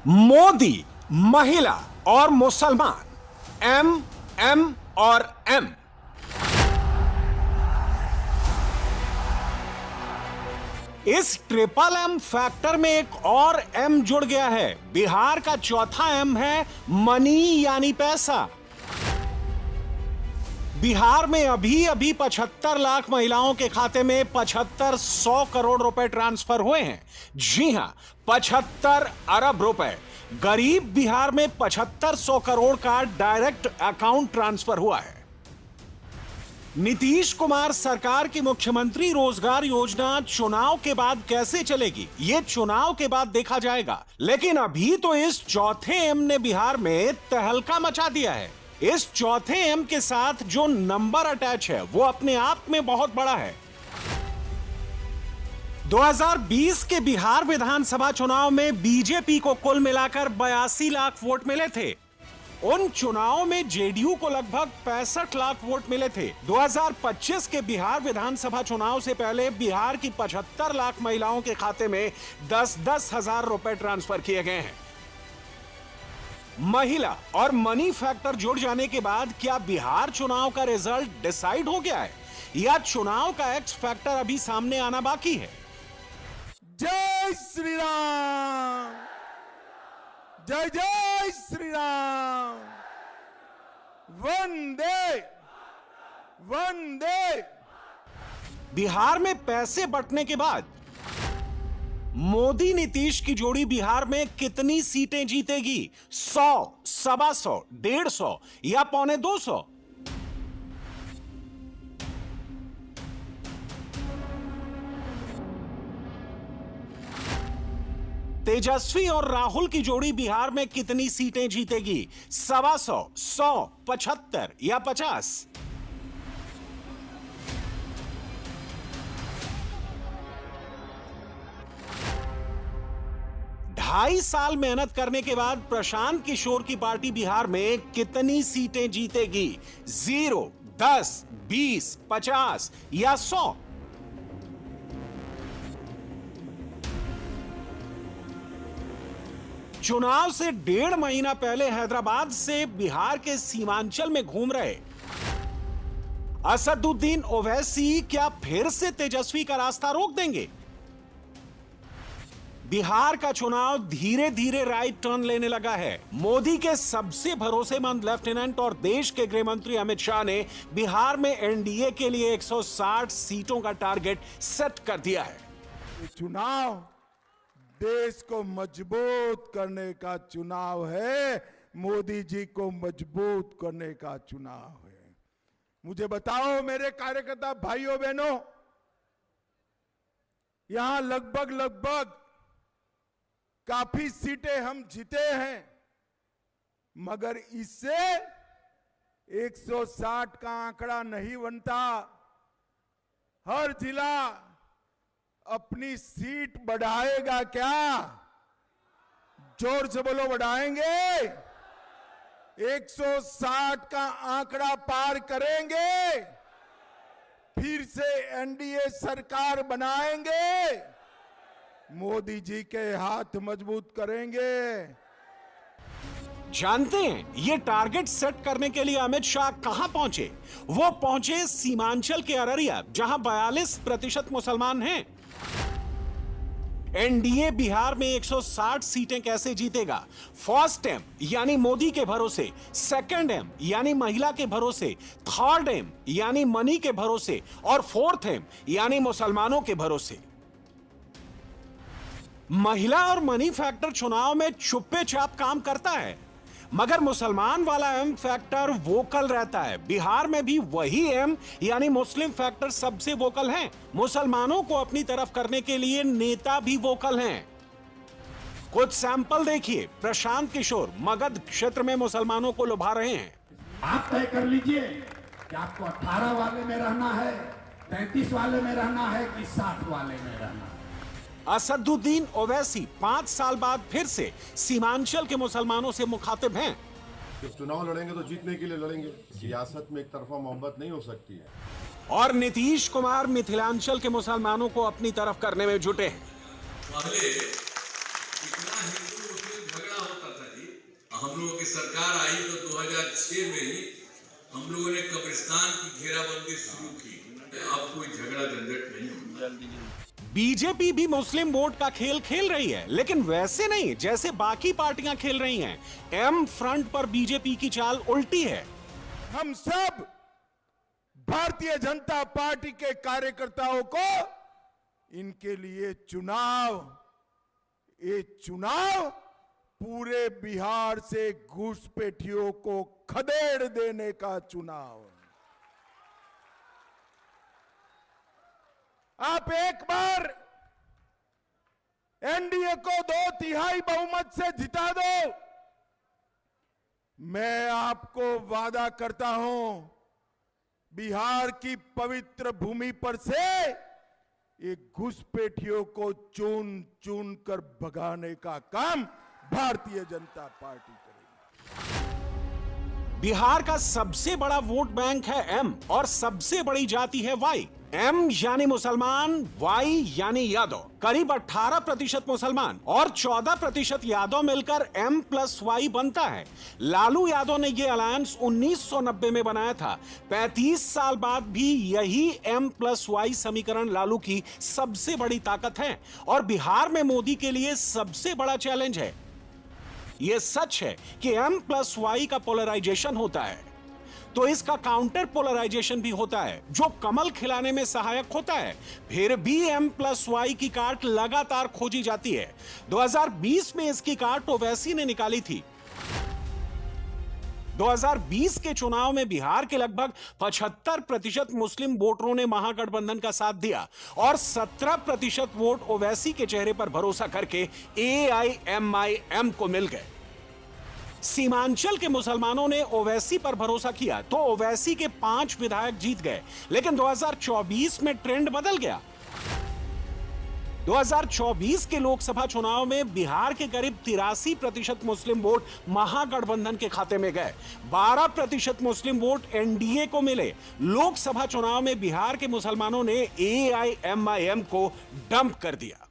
मोदी, महिला और मुसलमान, एम एम और एम। इस ट्रिपल एम फैक्टर में एक और एम जुड़ गया है। बिहार का चौथा एम है मनी यानी पैसा। बिहार में अभी अभी 75 लाख महिलाओं के खाते में 7500 करोड़ रुपए ट्रांसफर हुए हैं। जी हां, 75 अरब रुपए। गरीब बिहार में 7500 करोड़ का डायरेक्ट अकाउंट ट्रांसफर हुआ है। नीतीश कुमार सरकार की मुख्यमंत्री रोजगार योजना चुनाव के बाद कैसे चलेगी, यह चुनाव के बाद देखा जाएगा। लेकिन अभी तो इस चौथे एम ने बिहार में तहलका मचा दिया है। इस चौथे एम के साथ जो नंबर अटैच है वो अपने आप में बहुत बड़ा है। 2020 के बिहार विधानसभा चुनाव में बीजेपी को कुल मिलाकर 82 लाख वोट मिले थे। उन चुनावों में जेडीयू को लगभग 65 लाख वोट मिले थे। 2025 के बिहार विधानसभा चुनाव से पहले बिहार की 75 लाख महिलाओं के खाते में 10-10 हजार रुपए ट्रांसफर किए गए हैं। महिला और मनी फैक्टर जुड़ जाने के बाद क्या बिहार चुनाव का रिजल्ट डिसाइड हो गया है या चुनाव का एक्स फैक्टर अभी सामने आना बाकी है? जय श्री राम, जय जय श्री राम, वंदे वंदे। बिहार में पैसे बंटने के बाद मोदी नीतीश की जोड़ी बिहार में कितनी सीटें जीतेगी? 100, 125, 150 या 250? तेजस्वी और राहुल की जोड़ी बिहार में कितनी सीटें जीतेगी? 125, 100, 75 या 50? ढाई साल मेहनत करने के बाद प्रशांत किशोर की पार्टी बिहार में कितनी सीटें जीतेगी? 0, 10, 20, 50 या 100? चुनाव से 1.5 महीना पहले हैदराबाद से बिहार के सीमांचल में घूम रहे असदुद्दीन ओवैसी क्या फिर से तेजस्वी का रास्ता रोक देंगे? बिहार का चुनाव धीरे धीरे राइट टर्न लेने लगा है। मोदी के सबसे भरोसेमंद लेफ्टिनेंट और देश के गृह मंत्री अमित शाह ने बिहार में एनडीए के लिए 160 सीटों का टारगेट सेट कर दिया है। ये चुनाव देश को मजबूत करने का चुनाव है, मोदी जी को मजबूत करने का चुनाव है। मुझे बताओ मेरे कार्यकर्ता भाइयों बहनों, यहां लगभग काफी सीटें हम जीते हैं, मगर इससे 160 का आंकड़ा नहीं बनता। हर जिला अपनी सीट बढ़ाएगा क्या? जोर से बोलो, बढ़ाएंगे? 160 का आंकड़ा पार करेंगे, फिर से एनडीए सरकार बनाएंगे, मोदी जी के हाथ मजबूत करेंगे। जानते हैं ये टारगेट सेट करने के लिए अमित शाह कहां पहुंचे? वो पहुंचे सीमांचल के अररिया, जहां 42% मुसलमान हैं। एनडीए बिहार में 160 सीटें कैसे जीतेगा? फर्स्ट एम यानी मोदी के भरोसे, सेकंड एम यानी महिला के भरोसे, थर्ड एम यानी मनी के भरोसे और फोर्थ एम यानी मुसलमानों के भरोसे। महिला और मनी फैक्टर चुनाव में चुप्पे चाप काम करता है, मगर मुसलमान वाला एम फैक्टर वोकल रहता है। बिहार में भी वही एम यानी मुस्लिम फैक्टर सबसे वोकल हैं। मुसलमानों को अपनी तरफ करने के लिए नेता भी वोकल हैं। कुछ सैंपल देखिए। प्रशांत किशोर मगध क्षेत्र में मुसलमानों को लुभा रहे हैं। आप तय कर लीजिए कि आपको 18 वाले में रहना है, 33 वाले में रहना है कि 60 वाले में रहना है। असदुद्दीन ओवैसी 5 साल बाद फिर से सीमांचल के मुसलमानों से मुखातिब हैं। जब चुनाव लड़ेंगे तो जीतने के लिए लड़ेंगे, सियासत में एक तरफा मोहब्बत नहीं हो सकती है। और नीतीश कुमार मिथिलांचल के मुसलमानों को अपनी तरफ करने में जुटे हैं। पहले इतना हिंदू मुस्लिम झगड़ा हम लोगों की सरकार आई तो 2006 में ही हम लोगों ने कब्रिस्तान की घेराबंदी शुरू की। अब कोई झगड़ा झंझट नहीं होगा। बीजेपी भी मुस्लिम वोट का खेल खेल रही है, लेकिन वैसे नहीं जैसे बाकी पार्टियां खेल रही हैं। एम फ्रंट पर बीजेपी की चाल उल्टी है। हम सब भारतीय जनता पार्टी के कार्यकर्ताओं को इनके लिए ये चुनाव पूरे बिहार से घुसपैठियों को खदेड़ देने का चुनाव। आप एक बार एनडीए को 2/3 बहुमत से जिता दो, मैं आपको वादा करता हूं बिहार की पवित्र भूमि पर से ये घुसपैठियों को चुन चुन कर भगाने का काम भारतीय जनता पार्टी करेगी। बिहार का सबसे बड़ा वोट बैंक है एम और सबसे बड़ी जाति है वाई। एम यानी मुसलमान, वाई यानी यादव। करीब 18% मुसलमान और 14% यादव मिलकर एम प्लस वाई बनता है। लालू यादव ने यह अलायंस 1990 में बनाया था। 35 साल बाद भी यही एम प्लस वाई समीकरण लालू की सबसे बड़ी ताकत है और बिहार में मोदी के लिए सबसे बड़ा चैलेंज है। यह सच है कि एम प्लस वाई का पोलराइजेशन होता है तो इसका काउंटर पोलराइजेशन भी होता है जो कमल खिलाने में सहायक होता है। फिर भी एम प्लस वाई की काट लगातार खोजी जाती है। 2020 में इसकी काट ओवैसी ने निकाली थी। 2020 के चुनाव में बिहार के लगभग 75% मुस्लिम वोटरों ने महागठबंधन का साथ दिया और 17% वोट ओवैसी के चेहरे पर भरोसा करके AIMIM को मिल गए। सीमांचल के मुसलमानों ने ओवैसी पर भरोसा किया तो ओवैसी के 5 विधायक जीत गए, लेकिन 2024 में ट्रेंड बदल गया। 2024 के लोकसभा चुनाव में बिहार के करीब 83% मुस्लिम वोट महागठबंधन के खाते में गए। 12% मुस्लिम वोट एनडीए को मिले। लोकसभा चुनाव में बिहार के मुसलमानों ने AIMIM को डंप कर दिया।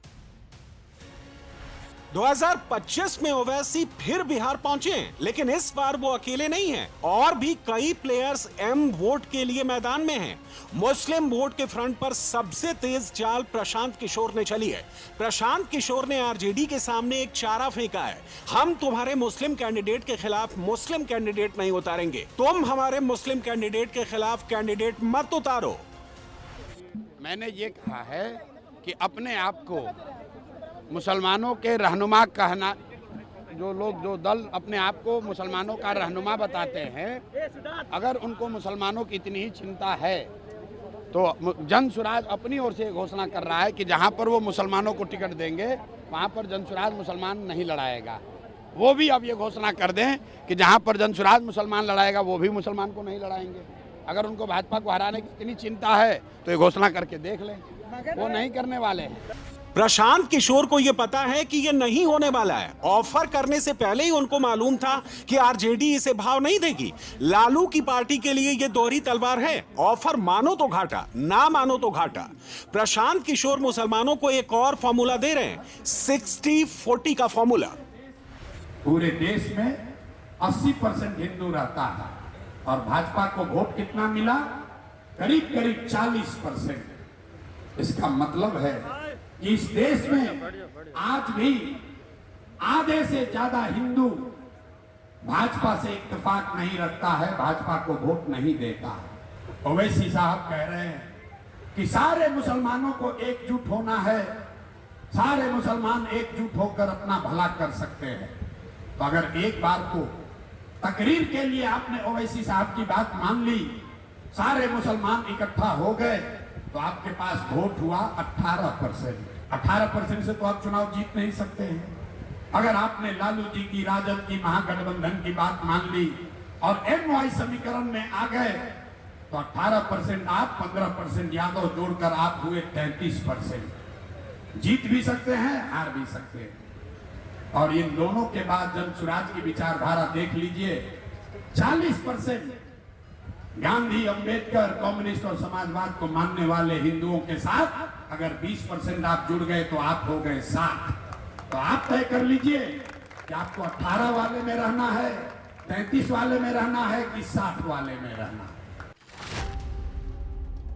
2025 में ओवैसी फिर बिहार पहुंचे, लेकिन इस बार वो अकेले नहीं हैं और भी कई प्लेयर्स एम वोट के लिए मैदान में हैं। मुस्लिम वोट के फ्रंट पर सबसे तेज चाल प्रशांत किशोर ने चली है। प्रशांत किशोर ने आरजेडी के सामने एक चारा फेंका है, हम तुम्हारे मुस्लिम कैंडिडेट के खिलाफ मुस्लिम कैंडिडेट नहीं उतारेंगे, तुम हमारे मुस्लिम कैंडिडेट के खिलाफ कैंडिडेट मत उतारो। मैंने ये कहा है कि अपने आप को मुसलमानों के रहनुमा कहना, जो दल अपने आप को मुसलमानों का रहनुमा बताते हैं, अगर उनको मुसलमानों की इतनी ही चिंता है तो जन सुराज अपनी ओर से घोषणा कर रहा है कि जहां पर वो मुसलमानों को टिकट देंगे वहां पर जन सुराज मुसलमान नहीं लड़ाएगा। वो भी अब ये घोषणा कर दें कि जहां पर जन सुराज मुसलमान लड़ाएगा वो भी मुसलमान को नहीं लड़ाएंगे। अगर उनको भाजपा को हराने की इतनी चिंता है तो ये घोषणा करके देख लें, वो नहीं करने वाले हैं। प्रशांत किशोर को यह पता है कि यह नहीं होने वाला है। ऑफर करने से पहले ही उनको मालूम था कि आरजेडी इसे भाव नहीं देगी। लालू की पार्टी के लिए यह दोहरी तलवार है, ऑफर मानो तो घाटा, ना मानो तो घाटा। प्रशांत किशोर मुसलमानों को एक और फॉर्मूला दे रहे हैं, 60-40 का फॉर्मूला। पूरे देश में 80% हिंदू रहता है और भाजपा को वोट कितना मिला? करीब करीब 40%। इसका मतलब है कि इस देश में आज भी आधे से ज्यादा हिंदू भाजपा से इत्तेफाक नहीं रखता है, भाजपा को वोट नहीं देता है। ओवैसी साहब कह रहे हैं कि सारे मुसलमानों को एकजुट होना है, सारे मुसलमान एकजुट होकर अपना भला कर सकते हैं। तो अगर एक बार को तकरीर के लिए आपने ओवैसी साहब की बात मान ली, सारे मुसलमान इकट्ठा हो गए, तो आपके पास वोट हुआ 18%। 18% से तो आप चुनाव जीत नहीं सकते हैं। अगर आपने लालू जी की, राजद की, महागठबंधन की बात मान ली और एमवाई समीकरण में आ गए तो 18% आप, 15% यादव जोड़कर आप हुए 33%। जीत भी सकते हैं, हार भी सकते हैं। और इन दोनों के बाद जन सुराज की विचारधारा देख लीजिए, 40% गांधी, अंबेडकर, कम्युनिस्ट और समाजवाद को मानने वाले हिंदुओं के साथ अगर 20% आप जुड़ गए तो आप हो गए 60। तो आप तय कर लीजिए कि आपको 18 वाले में रहना है, 33 वाले में रहना है कि 60 वाले में रहना है।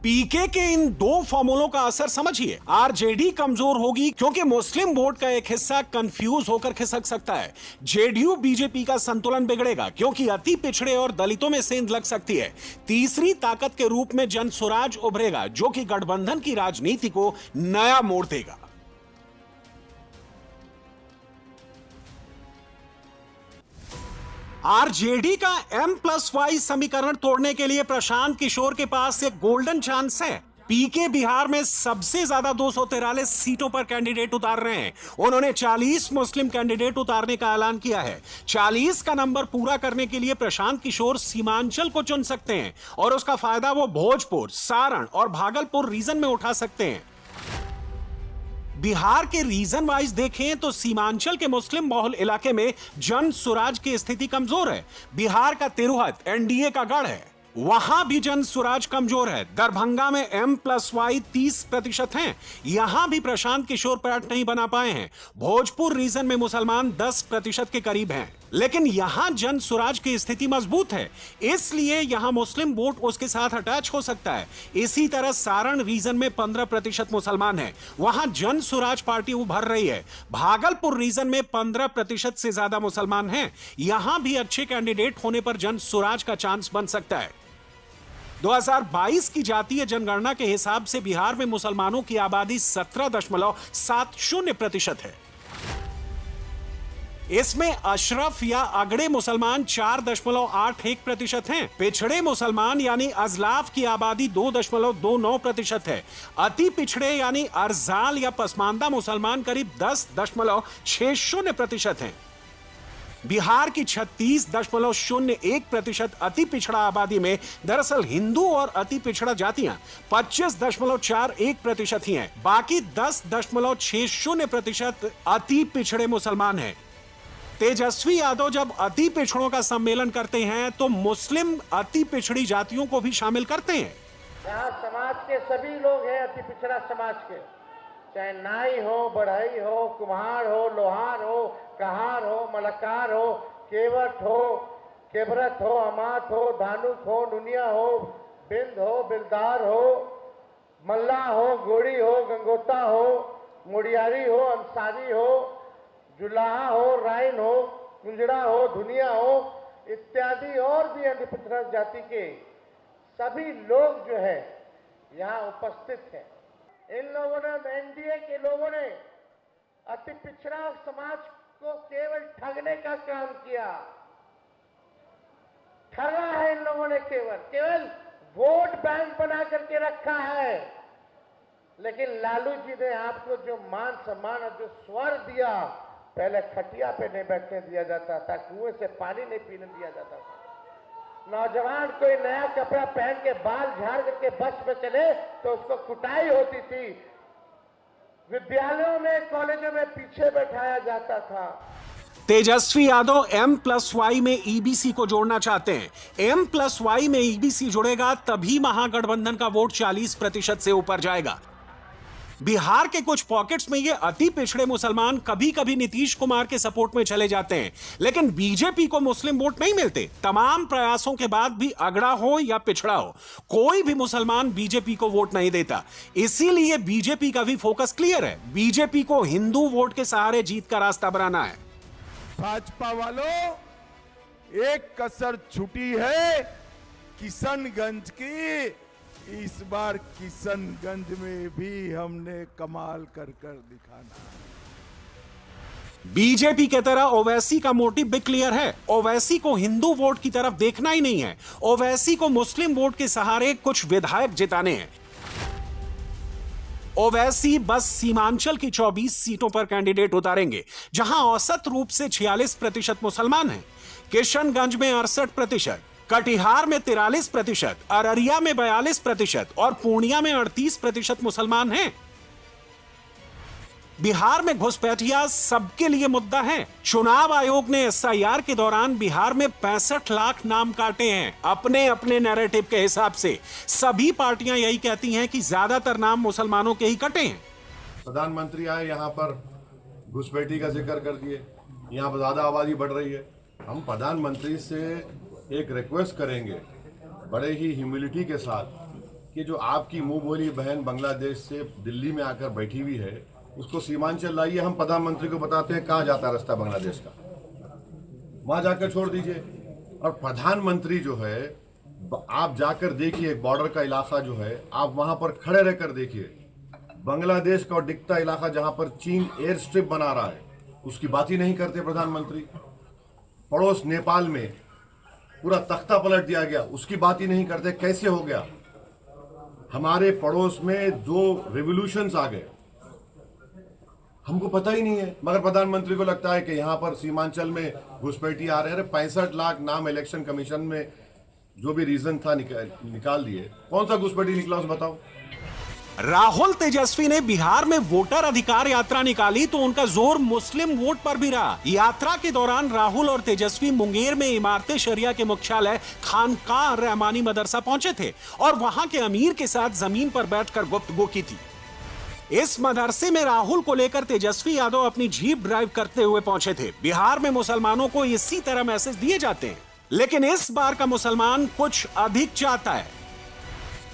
पीके के इन दो फॉर्मूलों का असर समझिए। आरजेडी कमजोर होगी क्योंकि मुस्लिम वोट का एक हिस्सा कंफ्यूज होकर खिसक सकता है। जेडीयू बीजेपी का संतुलन बिगड़ेगा क्योंकि अति पिछड़े और दलितों में सेंध लग सकती है। तीसरी ताकत के रूप में जन स्वराज उभरेगा जो कि गठबंधन की राजनीति को नया मोड़ देगा। आरजेडी का M+Y समीकरण तोड़ने के लिए प्रशांत किशोर के पास एक गोल्डन चांस है। पीके बिहार में सबसे ज्यादा 243 सीटों पर कैंडिडेट उतार रहे हैं। उन्होंने 40 मुस्लिम कैंडिडेट उतारने का ऐलान किया है। 40 का नंबर पूरा करने के लिए प्रशांत किशोर सीमांचल को चुन सकते हैं और उसका फायदा वो भोजपुर, सारण और भागलपुर रीजन में उठा सकते हैं। बिहार के रीजन वाइज देखें तो सीमांचल के मुस्लिम बहुल इलाके में जन स्वराज की स्थिति कमजोर है। बिहार का तिरहुत एनडीए का गढ़ है, वहां भी जन स्वराज कमजोर है। दरभंगा में M+Y 30% हैं, यहां भी प्रशांत किशोर पैठ नहीं बना पाए हैं। भोजपुर रीजन में मुसलमान 10% के करीब हैं, लेकिन यहां जन स्वराज की स्थिति मजबूत है, इसलिए यहां मुस्लिम वोट उसके साथ अटैच हो सकता है। इसी तरह सारण रीजन में 15% मुसलमान हैं, वहां जन स्वराज पार्टी उभर रही है। भागलपुर रीजन में 15% से ज्यादा मुसलमान हैं, यहां भी अच्छे कैंडिडेट होने पर जन स्वराज का चांस बन सकता है। 2022 की जातीय जनगणना के हिसाब से बिहार में मुसलमानों की आबादी 17.70% है। इसमें अशरफ या अगड़े मुसलमान 4.81% हैं। पिछड़े मुसलमान यानी अजलाफ की आबादी 2.29% है। अति पिछड़े यानी अर्जाल या पसमानदा मुसलमान करीब 10.60% हैं। बिहार की 36.01% अति पिछड़ा आबादी में दरअसल हिंदू और अति पिछड़ा जातियां 25.41% ही हैं। बाकी 10.60% अति पिछड़े मुसलमान हैं। तेजस्वी यादव जब अति पिछड़ों का सम्मेलन करते हैं तो मुस्लिम अति पिछड़ी जातियों को भी शामिल करते हैं। यहाँ समाज के सभी लोग हैं, अति पिछड़ा समाज के, चाहे नाई हो, बढ़ई हो, कुम्हार हो, लोहार हो, कहार हो, मलकार हो, केवट हो, केवरत हो, अमात हो, धानुक हो, नुनिया हो, बिंद हो, बिलदार हो, मल्ला हो, गोड़ी हो, गंगोता हो, मुड़ियारी हो, अंसारी हो, जुलाहा हो, राइन हो, कुंजड़ा हो, धुनिया हो इत्यादि और भी अति पिछड़ा जाति के सभी लोग जो है यहाँ उपस्थित हैं। इन लोगों ने, एनडीए के लोगों ने अति पिछड़ा समाज को केवल ठगने का काम किया। ठगा है इन लोगों ने, केवल वोट बैंक बना करके रखा है। लेकिन लालू जी ने आपको जो मान सम्मान और जो स्वर दिया, पहले खटिया पे नहीं बैठने दिया जाता था, कुएं से पानी नहीं पीने दिया जाता था। नौजवान कोई नया कपड़ा पहन के बाल झाड़ करके बस में चले तो उसको कुटाई होती थी। विद्यालयों में, कॉलेजों में पीछे बैठाया जाता था। तेजस्वी यादव M+Y में ईबीसी को जोड़ना चाहते हैं। M+Y में ईबीसी जुड़ेगा तभी महागठबंधन का वोट 40% से ऊपर जाएगा। बिहार के कुछ पॉकेट्स में ये अति पिछड़े मुसलमान कभी कभी नीतीश कुमार के सपोर्ट में चले जाते हैं, लेकिन बीजेपी को मुस्लिम वोट नहीं मिलते। तमाम प्रयासों के बाद भी अगड़ा हो या पिछड़ा हो, कोई भी मुसलमान बीजेपी को वोट नहीं देता। इसीलिए बीजेपी का भी फोकस क्लियर है, बीजेपी को हिंदू वोट के सहारे जीत का रास्ता बनाना है। भाजपा वालों, एक कसर छुटी है किशनगंज की। इस बार किशनगंज में भी हमने कमाल कर दिखाना है। बीजेपी के तरह ओवैसी का मोटिव भी क्लियर है। ओवैसी को हिंदू वोट की तरफ देखना ही नहीं है, ओवैसी को मुस्लिम वोट के सहारे कुछ विधायक जिताने हैं। ओवैसी बस सीमांचल की 24 सीटों पर कैंडिडेट उतारेंगे, जहां औसत रूप से 46% मुसलमान हैं। किशनगंज में 68%, कटिहार में 43%, अररिया में 42% और पूर्णिया में 38% मुसलमान हैं। बिहार में घुसपैठिया सबके लिए मुद्दा है। चुनाव आयोग ने SIR के दौरान बिहार में 65 लाख नाम काटे हैं अपने अपने नैरेटिव के हिसाब से। सभी पार्टियां यही कहती हैं कि ज्यादातर नाम मुसलमानों के ही कटे हैं। प्रधानमंत्री आए यहाँ पर घुसपैठी का जिक्र कर दिए, यहाँ पर ज़्यादा आबादी बढ़ रही है। हम प्रधानमंत्री से एक रिक्वेस्ट करेंगे बड़े ही ह्यूमिलिटी के साथ कि जो आपकी मुंह बोली बहन बांग्लादेश से दिल्ली में आकर बैठी हुई है उसको सीमांचल लाइए। हम प्रधानमंत्री को बताते हैं कहाँ जाता है रास्ता बांग्लादेश का, वहाँ जाकर छोड़ दीजिए। और प्रधानमंत्री जो है आप जाकर देखिए बॉर्डर का इलाका जो है, आप वहां पर खड़े रहकर देखिए बांग्लादेश का दिखता इलाका जहां पर चीन एयर स्ट्रिप बना रहा है, उसकी बात ही नहीं करते प्रधानमंत्री। पड़ोस नेपाल में पूरा तख्ता पलट दिया गया, उसकी बात ही नहीं करते। कैसे हो गया? हमारे पड़ोस में दो रिवॉल्यूशंस आ गए, हमको पता ही नहीं है। मगर प्रधानमंत्री को लगता है कि यहाँ पर सीमांचल में घुसपैठी आ रहे हैं। 65 लाख नाम इलेक्शन कमीशन में जो भी रीजन था निकाल दिए। कौन सा घुसपैठी निकला उस बताओ। राहुल तेजस्वी ने बिहार में वोटर अधिकार यात्रा निकाली तो उनका जोर मुस्लिम वोट पर भी रहा। यात्रा के दौरान राहुल और तेजस्वी मुंगेर में इमारते शरिया के मुख्यालय खानकाह रहमानी मदरसा पहुंचे थे और वहां के अमीर के साथ जमीन पर बैठकर गुफ्तगू की थी। इस मदरसे में राहुल को लेकर तेजस्वी यादव अपनी जीप ड्राइव करते हुए पहुंचे थे। बिहार में मुसलमानों को इसी तरह मैसेज दिए जाते हैं, लेकिन इस बार का मुसलमान कुछ अधिक चाहता है।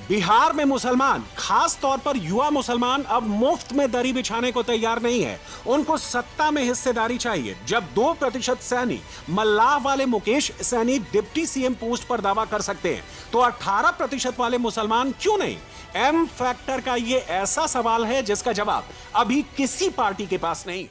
बिहार में मुसलमान, खास तौर पर युवा मुसलमान, अब मुफ्त में दरी बिछाने को तैयार नहीं है। उनको सत्ता में हिस्सेदारी चाहिए। जब 2% सैनी मल्लाह वाले Mukesh Saini deputy CM post पर दावा कर सकते हैं तो 18% वाले मुसलमान क्यों नहीं? एम फैक्टर का यह ऐसा सवाल है जिसका जवाब अभी किसी पार्टी के पास नहीं।